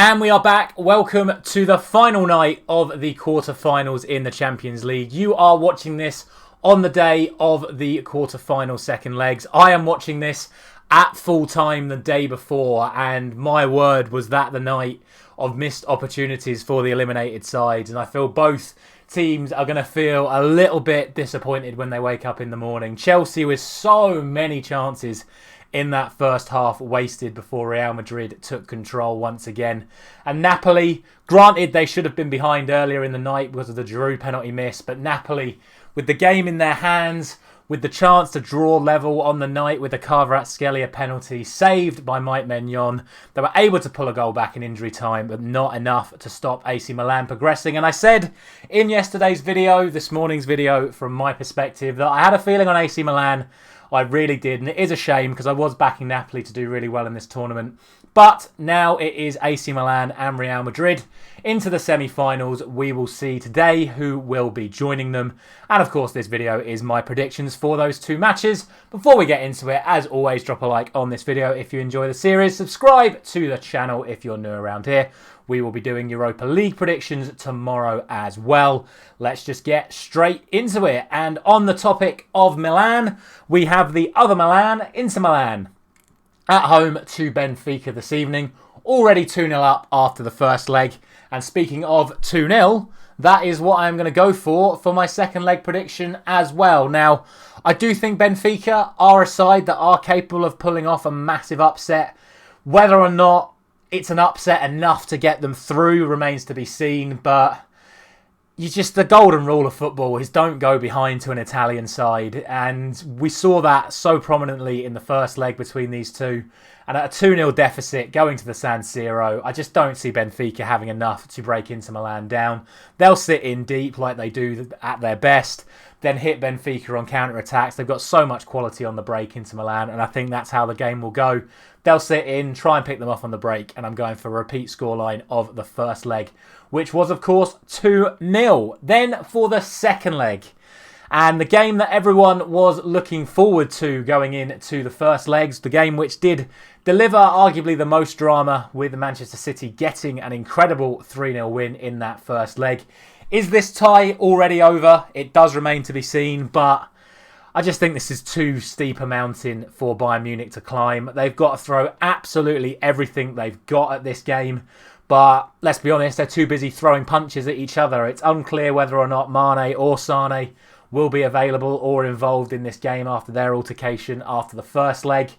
And we are back. Welcome to the final night of the quarterfinals in the Champions League. You are watching this on the day of the quarterfinal second legs. I am watching this at full time the day before, and my word, was that the night of missed opportunities for the eliminated sides. And I feel both teams are going to feel a little bit disappointed when they wake up in the morning. Chelsea with so many chances in that first half wasted before Real Madrid took control once again. And Napoli, granted they should have been behind earlier in the night because of the Giroud penalty miss, but Napoli, with the game in their hands, with the chance to draw level on the night with the Kvaratskhelia penalty saved by Mike Maignan, they were able to pull a goal back in injury time, but not enough to stop AC Milan progressing. And I said in yesterday's video, this morning's video from my perspective, that I had a feeling on AC Milan. I really did, and it is a shame because I was backing Napoli to do really well in this tournament. But now it is AC Milan and Real Madrid into the semi-finals. We will see today who will be joining them. And of course, this video is my predictions for those two matches. Before we get into it, as always, drop a like on this video if you enjoy the series. Subscribe to the channel if you're new around here. We will be doing Europa League predictions tomorrow as well. Let's just get straight into it. And on the topic of Milan, we have the other Milan, Inter Milan, at home to Benfica this evening. Already 2-0 up after the first leg. And speaking of 2-0, that is what I'm going to go for my second leg prediction as well. Now, I do think Benfica are a side that are capable of pulling off a massive upset. Whether or not it's an upset enough to get them through remains to be seen, but the golden rule of football is don't go behind to an Italian side, and we saw that so prominently in the first leg between these two. And at a 2-0 deficit going to the San Siro, I just don't see Benfica having enough to break Inter Milan down. They'll sit in deep like they do at their best, then hit Benfica on counter-attacks. They've got so much quality on the break, Inter Milan, and I think that's how the game will go. They'll sit in, try and pick them off on the break, and I'm going for a repeat scoreline of the first leg, which was, of course, 2-0. Then for the second leg, and the game that everyone was looking forward to going into the first legs, the game which did deliver arguably the most drama, with Manchester City getting an incredible 3-0 win in that first leg. Is this tie already over? It does remain to be seen, but I just think this is too steep a mountain for Bayern Munich to climb. They've got to throw absolutely everything they've got at this game. But let's be honest, they're too busy throwing punches at each other. It's unclear whether or not Mane or Sane will be available or involved in this game after their altercation after the first leg.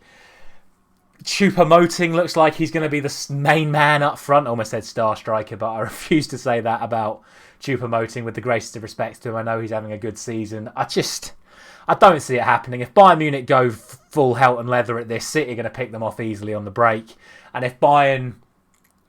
Choupo-Moting looks like he's going to be the main man up front. I almost said star striker, but I refuse to say that about Choupo-Moting with the greatest of respects to him. I know he's having a good season. I don't see it happening. If Bayern Munich go full hell and leather at this, City are going to pick them off easily on the break. And if Bayern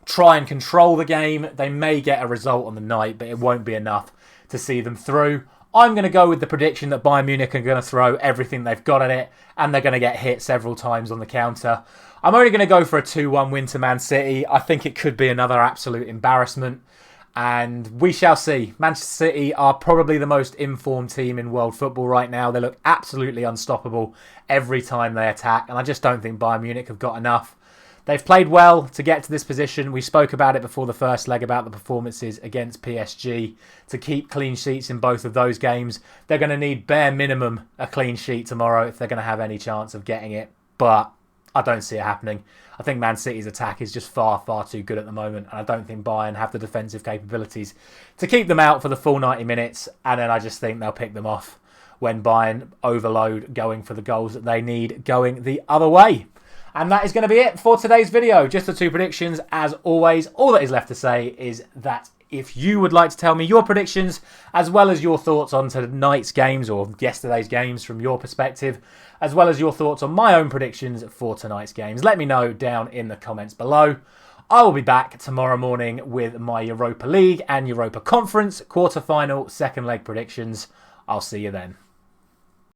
try and control the game, they may get a result on the night, but it won't be enough to see them through. I'm going to go with the prediction that Bayern Munich are going to throw everything they've got at it, and they're going to get hit several times on the counter. I'm only going to go for a 2-1 win to Man City. I think it could be another absolute embarrassment, and we shall see. Manchester City are probably the most informed team in world football right now. They look absolutely unstoppable every time they attack, and I just don't think Bayern Munich have got enough. They've played well to get to this position. We spoke about it before the first leg about the performances against PSG to keep clean sheets in both of those games. They're going to need bare minimum a clean sheet tomorrow if they're going to have any chance of getting it. But I don't see it happening. I think Man City's attack is just far, far too good at the moment. And I don't think Bayern have the defensive capabilities to keep them out for the full 90 minutes. And then I just think they'll pick them off when Bayern overload going for the goals that they need going the other way. And that is going to be it for today's video. Just the two predictions. As always, all that is left to say is that if you would like to tell me your predictions, as well as your thoughts on tonight's games or yesterday's games from your perspective, as well as your thoughts on my own predictions for tonight's games, let me know down in the comments below. I will be back tomorrow morning with my Europa League and Europa Conference quarterfinal second leg predictions. I'll see you then.